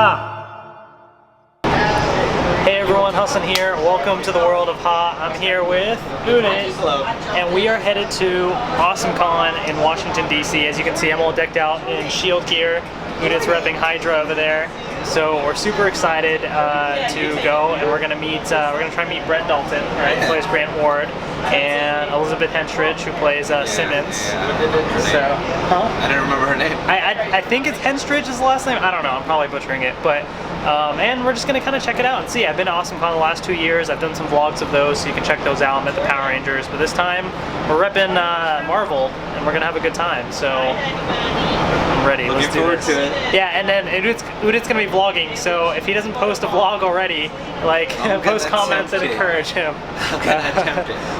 Ha! Hey everyone, Hassan here. Welcome to the world of Ha. I'm here with Ahmed, and we are headed to AwesomeCon in Washington, D.C. As you can see, I'm all decked out in S.H.I.E.L.D. gear. Ahmed's repping Hydra over there. So we're super excited to go, and we're gonna try and meet Brett Dalton, right? Who plays Grant Ward, and Elizabeth Henstridge, who plays Simmons. So, I didn't remember her name. I think it's Henstridge is the last name. I don't know. I'm probably butchering it, but and we're just gonna kind of check it out and see. I've been to AwesomeCon the last 2 years. I've done some vlogs of those, so you can check those out. I'm at the Power Rangers, but this time we're repping Marvel, and we're gonna have a good time. So I'm ready. Looking forward to it. Yeah, and then Udit's gonna be vlogging, so if he doesn't post a vlog already, like post comments that encourage him.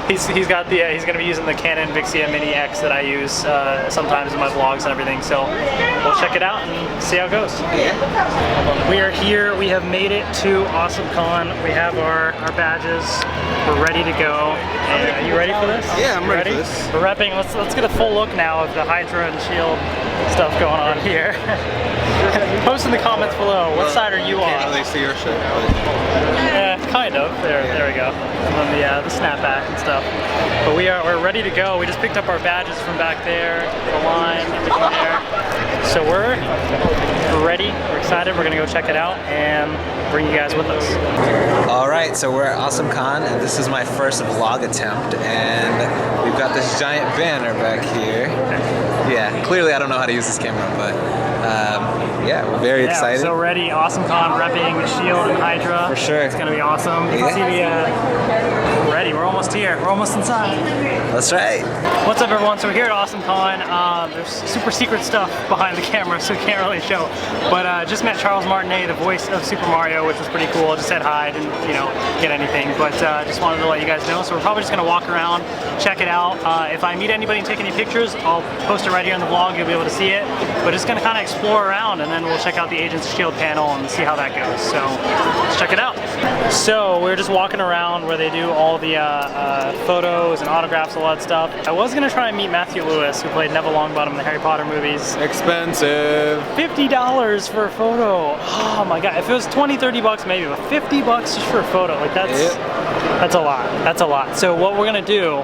He's got the he's gonna be using the Canon Vixia Mini X that I use sometimes in my vlogs and everything. So we'll check it out and see how it goes. We are here. We have made it to AwesomeCon. We have our badges. We're ready to go. And are you ready for this? Yeah, I'm ready for this. We're repping. Let's get a full look now of the Hydra and S.H.I.E.L.D. stuff going on here. Post in the comments below. What side are you on? Can't really see your shirt. Yeah, kind of. There we go. And then the snapback and stuff. But we're ready to go. We just picked up our badges from back there, the line, everything there. So we're ready. We're excited. We're gonna go check it out and bring you guys with us. All right, so we're at AwesomeCon, and this is my first vlog attempt, and we've got this giant banner back here. Yeah, clearly I don't know how to use this camera, but yeah, we're very excited. So ready, AwesomeCon repping S.H.I.E.L.D. and Hydra. For sure. It's gonna be awesome. You can see we're ready. We're almost here. We're almost inside. That's right. What's up, everyone? So we're here at AwesomeCon. There's super secret stuff behind the camera, so we can't really show. But just met Charles Martinet, the voice of Super Mario, which was pretty cool. Just said hi, didn't get anything, but just wanted to let you guys know. So we're probably just gonna walk around, check it out. If I meet anybody and take any pictures, I'll post it right here in the vlog. You'll be able to see it. But just gonna kind of explore around, and then we'll check out the Agents of S.H.I.E.L.D. panel and see how that goes. So let's check it out. So we're just walking around where they do all the photos and autographs, all that stuff. I was gonna try and meet Matthew Lewis, who played Neville Longbottom in the Harry Potter movies. Expensive. $50 for a photo. Oh my god. If it was 20, 30 bucks maybe, but 50 bucks just for a photo, like that's a lot. That's a lot. So what we're gonna do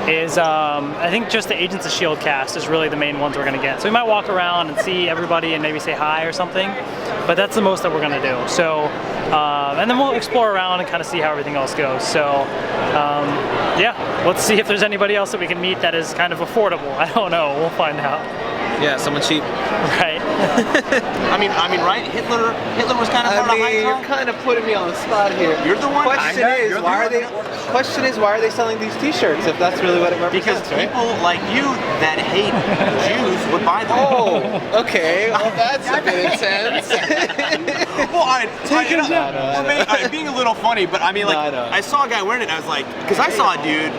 is I think just the Agents of S.H.I.E.L.D. cast is really the main ones we're gonna get. So we might walk around and see everybody and maybe say hi or something, but that's the most that we're gonna do. So and then we'll explore around and kind of see how everything else goes. So yeah, let's see if there's anybody else that we can meet that is kind of affordable. I don't know, we'll find out. Yeah, someone cheap. Right. I mean, right? Hitler was kind of part of Hydra. You're kind of putting me on the spot here. You're the one. Question is, why are they selling these T-shirts if that's really what it represents? Because people like you that hate Jews would buy them. Oh, okay. Well, that's a bit intense. Well, I'm being a little funny, but I mean, like, I saw a guy wearing it, and I was like, because I saw a dude.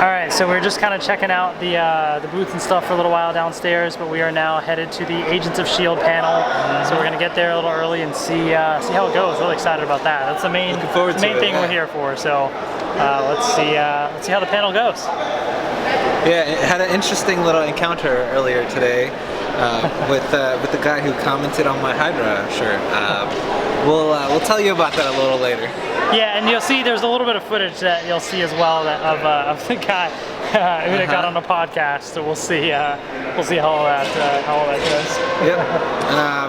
Alright, so we're just kind of checking out the booths and stuff for a little while downstairs, but we are now headed to the Agents of S.H.I.E.L.D. panel. So we're going to get there a little early and see how it goes. Really excited about that. That's the main thing we're here for. So let's see how the panel goes. Yeah, it had an interesting little encounter earlier today with the guy who commented on my Hydra shirt. We'll tell you about that a little later. Yeah, and you'll see there's a little bit of footage that you'll see as well of the guy who got on a podcast. So we'll see how all that goes. Yep.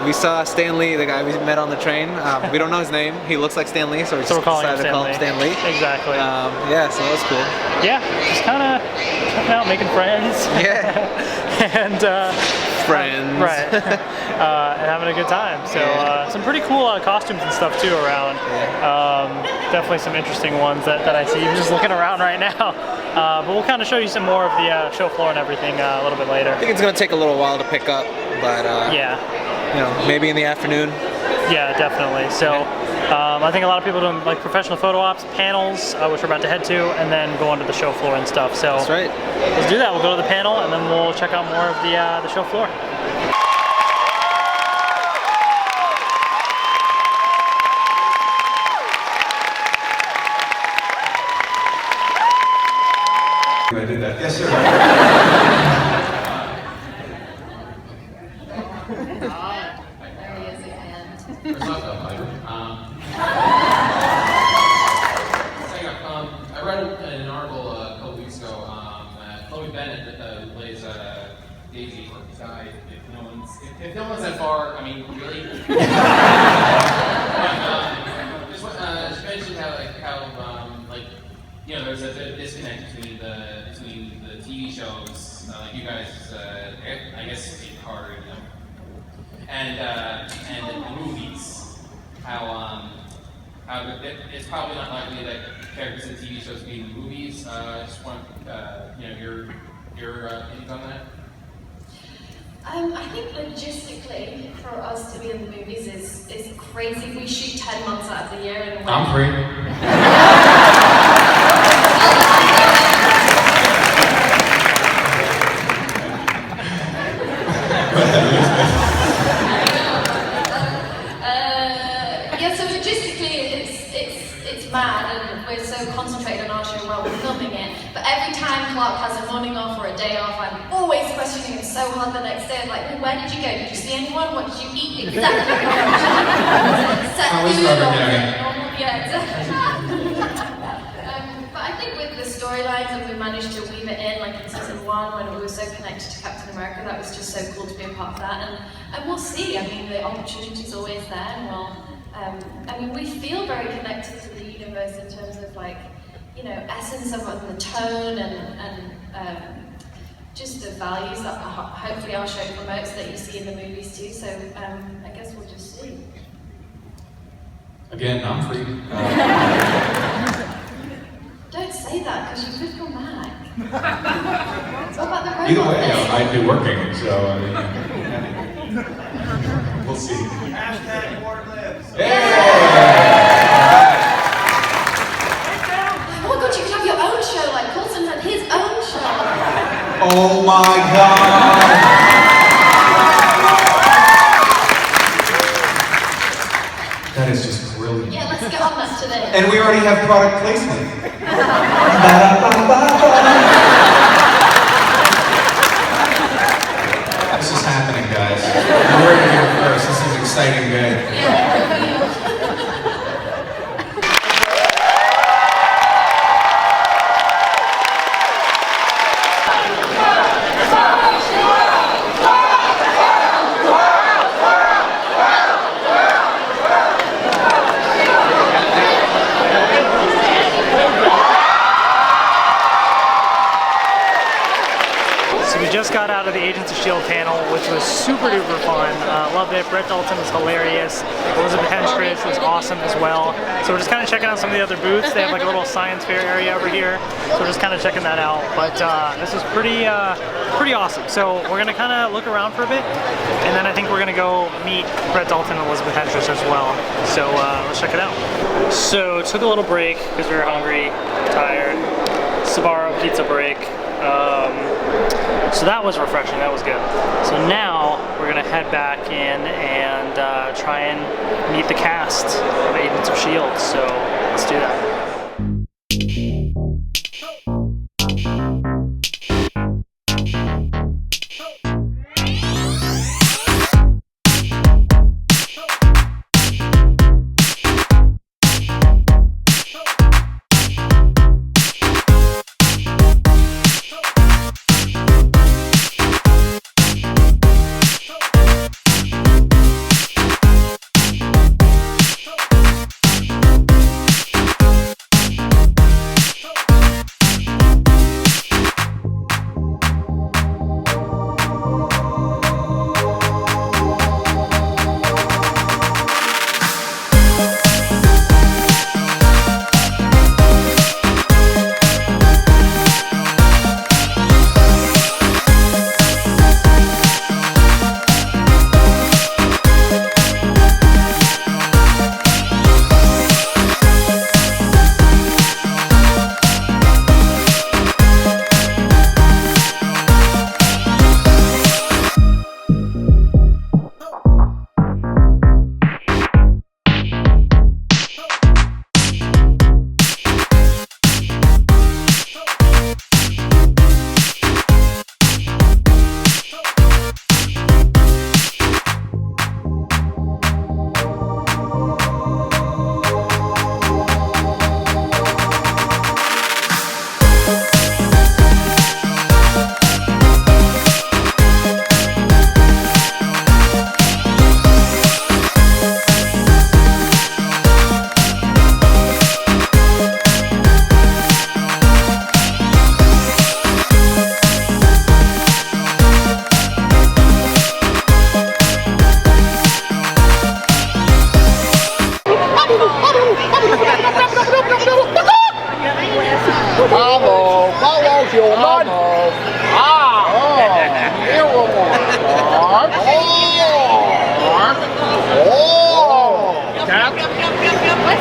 We saw Stan Lee, the guy we met on the train. We don't know his name. He looks like Stan Lee, so we decided to call him Stan Lee. Exactly. Yeah, so that was cool. Yeah, just kind of checking out, making friends. Yeah. And friends. Right. And having a good time. So some pretty cool costumes and stuff too around. Definitely some interesting ones that I see just looking around right now. But we'll kind of show you some more of the show floor and everything a little bit later. I think it's going to take a little while to pick up, but yeah, maybe in the afternoon. Yeah, definitely. So I think a lot of people are doing like professional photo ops, panels, which we're about to head to, and then go onto the show floor and stuff. So that's right. Let's do that. We'll go to the panel and then we'll check out more of the show floor. I did that. Yes, sir. There he is again. Daisy died. If no one's that far, I mean, really. Just mentioned how there's a disconnect between the TV shows, like you guys, I guess it's hard, and the movies. How it's probably not likely that characters in TV shows be in the movies. I just want your opinions on that. I think logistically, for us to be in the movies is crazy. We shoot 10 months out of the year in a way. I'm free. Yeah, so logistically it's mad, and we're so concentrated on our show while we're filming it. But every time Clark has a morning off or a day off, I'm always questioning him so hard the next day. I'm like, where did you go? Did you see anyone? What did you eat? Exactly. How was Robert? Yeah, exactly. But I think with the storylines, and we managed to weave it in, like in season 1, when we were so connected to Captain America, that was just so cool to be a part of that. And we'll see. I mean, the opportunity's always there, and we feel very connected to the universe in terms of essence of the tone and just the values that hopefully our show promotes that you see in the movies too. So I guess we'll just see. Again, I'm free. Don't say that, because you could come back. What about the robot? Either way, I'd be working, so we'll see. Hashtag Ward lives. Oh my god, you could have your own show, like Coulson had his own show. Oh my god! That is just brilliant. Yeah, let's get on that today. And we already have product placement. This is happening, guys. You heard it here first. This is exciting day. Just got out of the Agents of S.H.I.E.L.D. panel, which was super duper fun. Loved it. Brett Dalton was hilarious. Elizabeth Henstridge was awesome as well. So we're just kind of checking out some of the other booths. They have like a little science fair area over here. So we're just kind of checking that out. But this was pretty awesome. So we're gonna kind of look around for a bit, and then I think we're gonna go meet Brett Dalton and Elizabeth Henstridge as well. So let's check it out. So took a little break because we were hungry, tired. Sbarro pizza break. So that was refreshing, that was good. So now we're gonna head back in and try and meet the cast of Agents of S.H.I.E.L.D. So let's do that.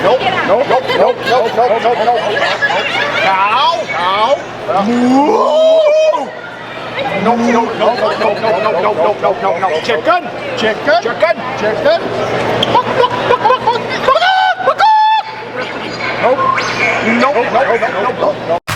Nope. Nope. Nope. Nope. Nope. Nope. Nope. Nope. Cow. Cow. Moo. Nope. Nope. Nope. Nope. Nope. Nope. Nope. Nope. Nope. Nope. Nope. Chicken. Chicken. Chicken. Chicken. Buck. Buck. Buck. Buck. Buck. Buck. Nope. Nope. Nope. Nope. Nope. Nope. Nope.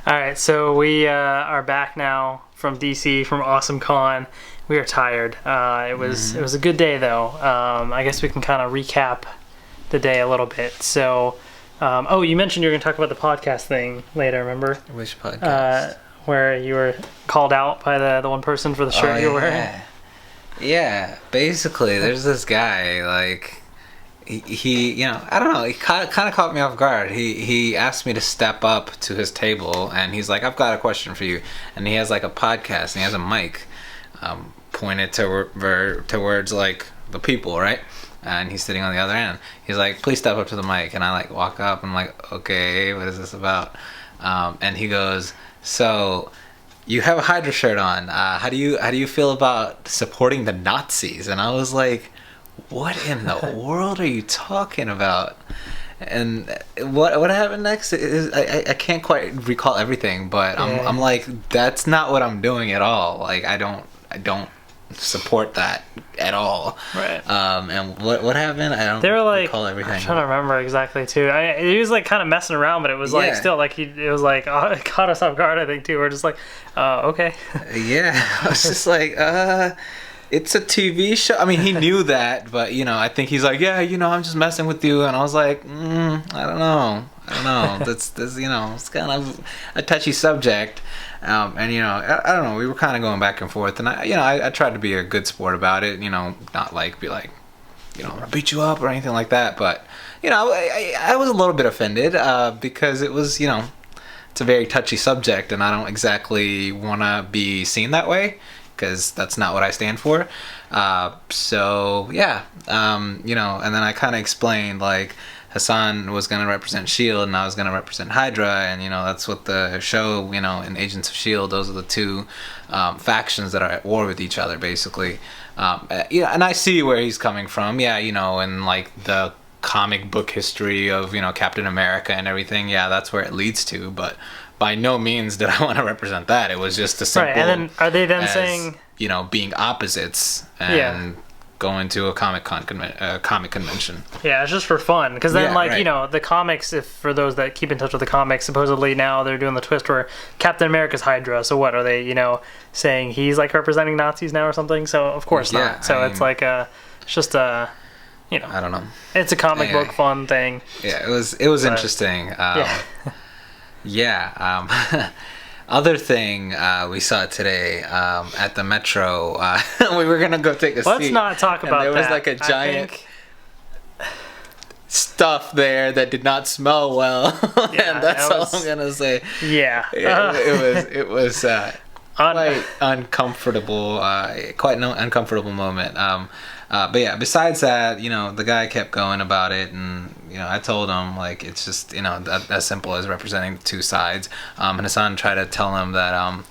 Alright, so we are back now from DC, from Awesome Con. We are tired. It was a good day though. I guess we can kind of recap the day a little bit. So, you mentioned you were going to talk about the podcast thing later, remember? Which podcast? Where you were called out by the one person for the shirt you were wearing. Yeah, basically, there's this guy, like, he I don't know, he kind of caught me off guard. He asked me to step up to his table, and he's like, I've got a question for you. And he has, like, a podcast, and he has a mic pointed towards, like, the people, right? And he's sitting on the other end. He's like, please step up to the mic. And I, like, walk up, and I'm like, okay, what is this about? And he goes, so you have a Hydra shirt on. How do you feel about supporting the Nazis? And I was like, what in the world are you talking about? And what happened next is I can't quite recall everything, but I'm like, that's not what I'm doing at all. Like, I don't support that at all. Right. And what happened? I don't. They were like, recall everything. I'm trying to remember exactly too. He was like kind of messing around, but it was like still like it was like it caught us off guard. I think too. We're just like, okay. Yeah, I was just like, it's a TV show. I mean, he knew that, but I think he's like, yeah, I'm just messing with you. And I was like, I don't know. That's it's kind of a touchy subject. And I don't know. We were kind of going back and forth, and I tried to be a good sport about it. Not like be like, I'm gonna beat you up or anything like that. But I was a little bit offended because it was it's a very touchy subject, and I don't exactly want to be seen that way, because that's not what I stand for. So yeah, and then I kind of explained, like, Hassan was going to represent S.H.I.E.L.D. and I was going to represent Hydra, and that's what the show, in Agents of S.H.I.E.L.D., those are the two factions that are at war with each other, basically. And I see where he's coming from, and like the comic book history of Captain America and everything, that's where it leads to, but by no means did I want to represent that. It was just a simple, right. And then are they then saying being opposites and going to a comic convention? Yeah, it's just for fun, because then the comics, if for those that keep in touch with the comics, supposedly now they're doing the twist where Captain America's Hydra. So what are they saying he's like representing Nazis now or something? So of course not. So it's like it's just a I don't know, it's a comic book fun thing. Yeah, it was interesting. Other thing we saw today at the Metro, we were gonna go take a seat. Let's not talk about that. There was like a giant stuff there that did not smell well, and that's all I'm gonna say. Yeah, it was quite uncomfortable, quite an uncomfortable moment. But yeah, besides that, the guy kept going about it, and I told him, like, it's just as simple as representing two sides. And Hassan tried to tell him that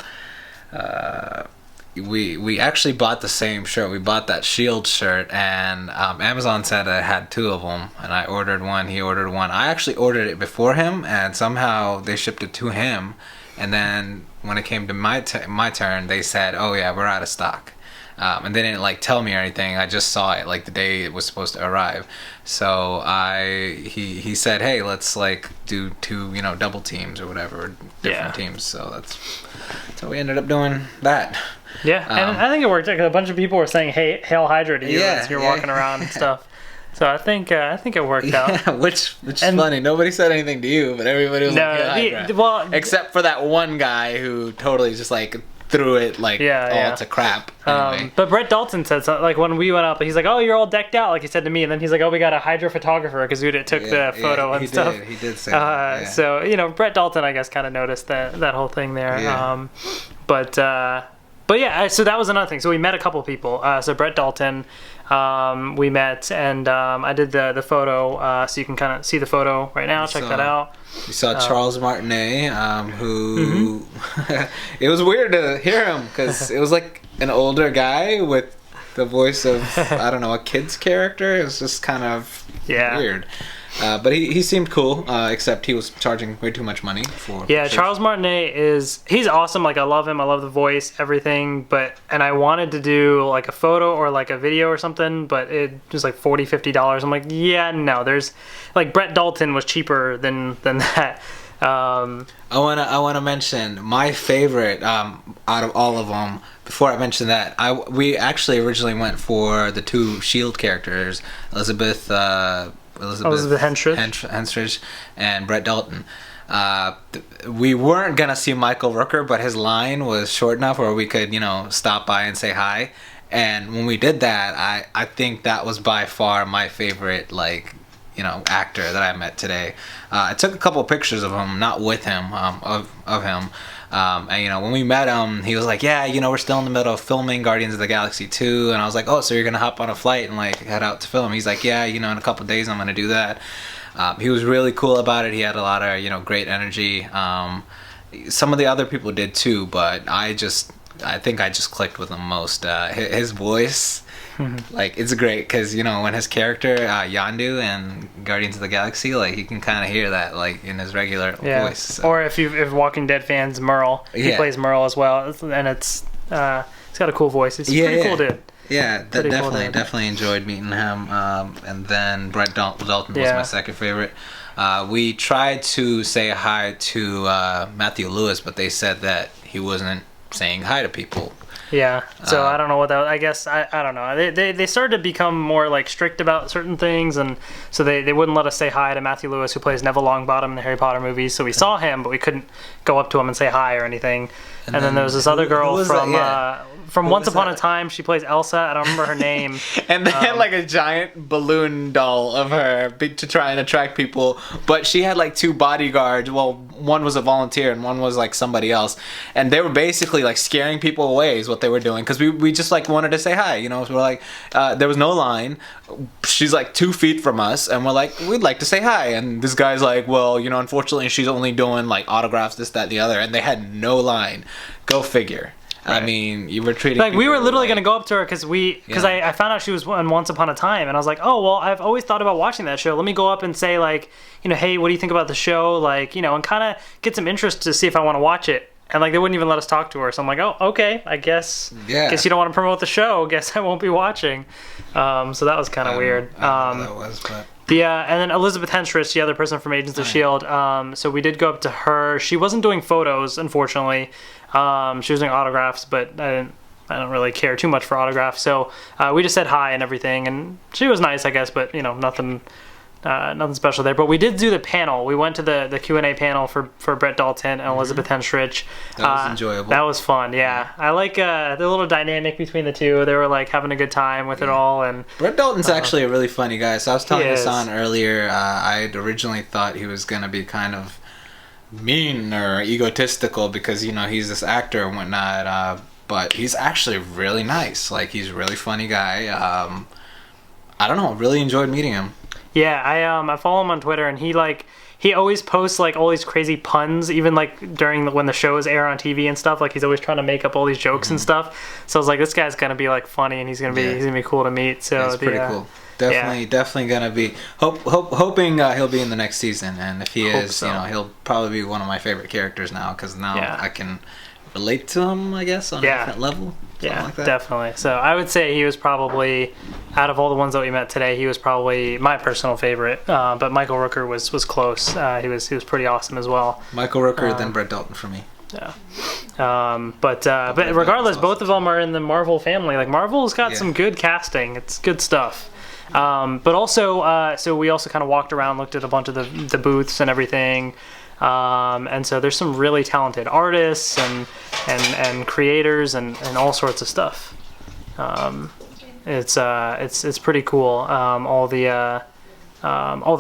we actually bought the same shirt. We bought that S.H.I.E.L.D. shirt, and Amazon said I had two of them, and I ordered one. He ordered one. I actually ordered it before him, and somehow they shipped it to him. And then when it came to my turn, they said, "Oh yeah, we're out of stock." and they didn't like tell me or anything. I just saw it like the day it was supposed to arrive. So he said, hey, let's like do 2 double teams or whatever, different teams. So that's how we ended up doing that. Yeah, and I think it worked out because a bunch of people were saying, "Hey, Hail Hydra" to you as you're walking around and stuff. So I think it worked out. Yeah, which is funny. Nobody said anything to you, but everybody was like, "Hail Hydra." Well, except for that one guy who totally just like threw it like all to crap. Anyway. But Brett Dalton said something, like when we went up, he's like, "Oh, you're all decked out," like he said to me, and then he's like, "Oh, we got a Hydra photographer because we took the photo and stuff." He did say that. So Brett Dalton, I guess, kind of noticed that whole thing there. Yeah. But yeah, so that was another thing. So we met a couple people. So Brett Dalton, we met, and I did the photo. So you can kind of see the photo right now. Check that out. We saw Charles Martinet, who it was weird to hear him because it was like an older guy with the voice of I don't know, a kid's character. It was just kind of weird. But he seemed cool, except he was charging way too much money for. Yeah, Charles Martinet he's awesome. Like I love him. I love the voice, everything. And I wanted to do like a photo or like a video or something, but it was like $40-$50. I'm like, yeah, no. There's like Brett Dalton was cheaper than that. I wanna mention my favorite out of all of them. Before I mention that, we actually originally went for the 2 S.H.I.E.L.D. characters, Elizabeth Henstridge and Brett Dalton. We weren't gonna see Michael Rooker, but his line was short enough where we could, stop by and say hi. And when we did that, I think that was by far my favorite, actor that I met today. I took a couple of pictures of him, not with him, of him. And when we met him, he was like, yeah, we're still in the middle of filming Guardians of the Galaxy 2. And I was like, oh, so you're gonna hop on a flight and like head out to film? He's like, yeah, in a couple of days I'm gonna do that. He was really cool about it. He had a lot of great energy. Some of the other people did too, but I think I just clicked with him most. His voice, like, it's great because when his character Yondu in Guardians of the Galaxy, like, you can kind of hear that like in his regular voice. So. Or if Walking Dead fans, Merle, he plays Merle as well, and it's got a cool voice. He's pretty cool dude. Yeah, definitely enjoyed meeting him. And then Brett Dalton was my second favorite. We tried to say hi to Matthew Lewis, but they said that he wasn't saying hi to people. Yeah, so I don't know what that was. I guess I don't know. They started to become more like strict about certain things, and so they wouldn't let us say hi to Matthew Lewis, who plays Neville Longbottom in the Harry Potter movies. So we saw him, but we couldn't go up to him and say hi or anything. And then there was this other girl from Once Upon a Time. She plays Elsa. I don't remember her name. And they had like a giant balloon doll of her to try and attract people. But she had like 2 bodyguards. Well, one was a volunteer and one was like somebody else. And they were basically like scaring people away is what they were doing. Because we just like wanted to say hi. So we're like, there was no line. She's like 2 feet from us. And we're like, we'd like to say hi. And this guy's like, well, unfortunately she's only doing like autographs, this, that, and the other. And they had no line. Go figure. Right. I mean, you were treating like we were literally going to go up to her because I found out she was on Once Upon a Time, and I was like, oh well, I've always thought about watching that show. Let me go up and say like, hey, what do you think about the show? Like, and kind of get some interest to see if I want to watch it. And like they wouldn't even let us talk to her, so I'm like, oh, okay, I guess. Yeah. Guess you don't want to promote the show. Guess I won't be watching. So that was kind of weird. That was, but. And then Elizabeth Henstridge, the other person from Agents of S.H.I.E.L.D. So we did go up to her. She wasn't doing photos, unfortunately. She was doing autographs, but I don't really care too much for autographs. So we just said hi and everything, and she was nice, I guess, but nothing special there. But we did do the panel. We went to the Q&A panel for Brett Dalton and Elizabeth Henstridge. That was enjoyable. That was fun, yeah. I like the little dynamic between the two. They were like having a good time with it all. And Brett Dalton's actually a really funny guy. So I was telling Hassan earlier, I'd originally thought he was going to be kind of mean or egotistical because he's this actor and whatnot, but he's actually really nice. Like, he's a really funny guy. I don't know, really enjoyed meeting him. Yeah, I follow him on Twitter, and he always posts like all these crazy puns, even like during when the shows air on TV and stuff. Like, he's always trying to make up all these jokes and stuff. So I was like, this guy's gonna be like funny, and he's gonna be cool to meet. So it's pretty cool. Definitely gonna be hoping he'll be in the next season, and if he is, he'll probably be one of my favorite characters now because now I can relate to him, I guess, on a different level. Yeah, like that. definitely. So I would say he was probably, out of all the ones that we met today, he was probably my personal favorite. But Michael Rooker was close. He was pretty awesome as well. Michael Rooker, then Brett Dalton for me. Yeah. But regardless, both of them are in the Marvel family. Like, Marvel's got some good casting. It's good stuff. But also, so we also kind of walked around, looked at a bunch of the booths and everything. And so there's some really talented artists and creators and all sorts of stuff. It's pretty cool. All the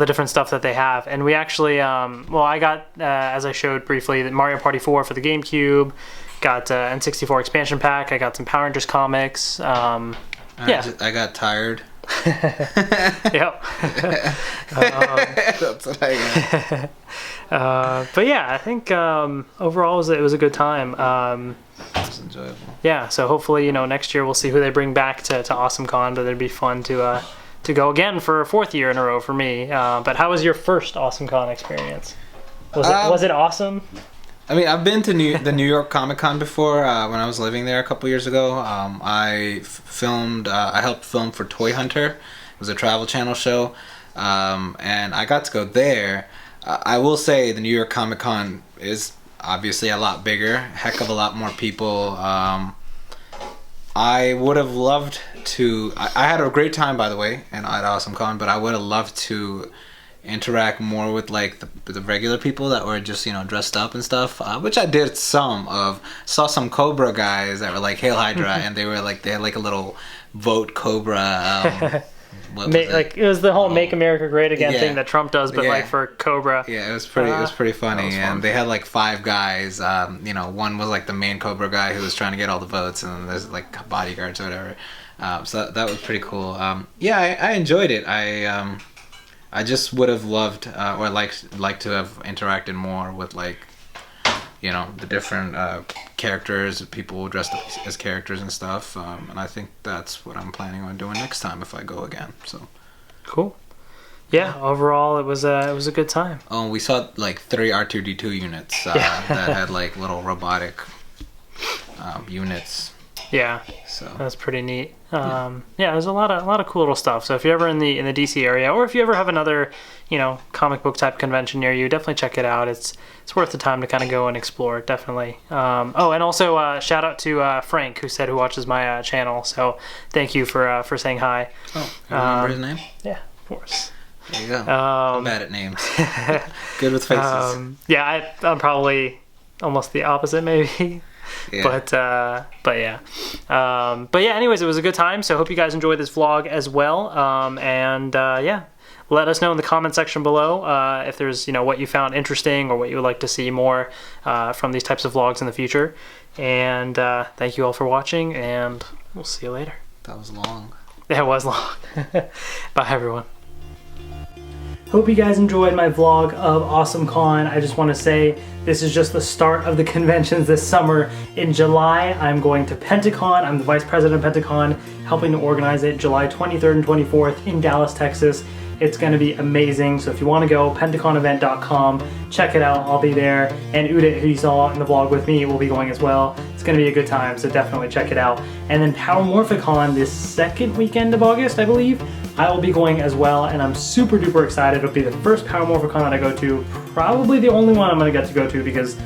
different stuff that they have. And we actually, well, I got, as I showed briefly, the Mario Party 4 for the GameCube, got N64 expansion pack, I got some Power Rangers comics. I got tired. Yep. That's what I got. But yeah, I think overall it was a good time. It was enjoyable. Yeah, so hopefully, next year we'll see who they bring back to AwesomeCon, but it'd be fun to go again for a 4th year in a row for me. But how was your first AwesomeCon experience? Was it awesome? I mean, I've been to the New York Comic Con before when I was living there a couple years ago. I helped film for Toy Hunter. It was a Travel Channel show, and I got to go there. I will say the New York Comic Con is obviously a lot bigger, heck of a lot more people. I would have loved to. I had a great time, by the way, and at AwesomeCon, but I would have loved to interact more with like the regular people that were just dressed up and stuff, which I did some of. Saw some Cobra guys that were like Hail Hydra, and they had like a little vote Cobra. It was the whole "Make America Great Again" thing that Trump does, but like for Cobra. Yeah, it was pretty funny, and they had like 5 guys. One was like the main Cobra guy who was trying to get all the votes, and then there's like bodyguards or whatever. So that was pretty cool. I enjoyed it. I just would have loved or liked to have interacted more with the different characters, people dressed up as characters and stuff. And I think that's what I'm planning on doing next time if I go again. So cool. Yeah, overall it was a good time. Oh, we saw like 3 R2D2 units that had like little robotic units. Yeah, so that's pretty neat. There's a lot of cool little stuff. So if you're ever in the DC area, or if you ever have another comic book type convention near you, definitely check it out. It's worth the time to kind of go and explore. Definitely. And also shout out to Frank, who watches my channel. So thank you for saying hi. Oh, you remember his name? Yeah, of course. There you go. I'm bad at names. Good with faces. I'm probably almost the opposite, maybe. Yeah. But yeah. Anyways, it was a good time. So hope you guys enjoyed this vlog as well. Let us know in the comment section below if there's what you found interesting or what you would like to see more from these types of vlogs in the future. And thank you all for watching, and we'll see you later. That was long. Yeah, it was long. Bye, everyone. Hope you guys enjoyed my vlog of AwesomeCon. I just want to say this is just the start of the conventions this summer. In July, I'm going to Pentacon. I'm the vice president of Pentacon, helping to organize it July 23rd and 24th in Dallas, Texas. It's going to be amazing. So if you want to go, pentaconevent.com, check it out. I'll be there. And Udit, who you saw in the vlog with me, will be going as well. It's going to be a good time, so definitely check it out. And then Powermorphicon this 2nd weekend of August, I believe, I will be going as well, and I'm super duper excited. It'll be the first Powermorphicon that I go to, probably the only one I'm going to get to go to, because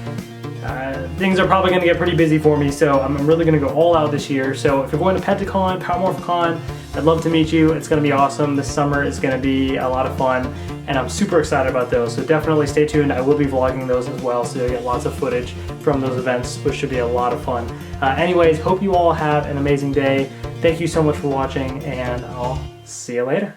things are probably going to get pretty busy for me, so I'm really going to go all out this year. So if you're going to Pentacon, Powermorphicon, I'd love to meet you. It's going to be awesome. This summer is going to be a lot of fun, and I'm super excited about those. So definitely stay tuned. I will be vlogging those as well, so you'll get lots of footage from those events, which should be a lot of fun. Anyways, hope you all have an amazing day. Thank you so much for watching, and I'll see you later.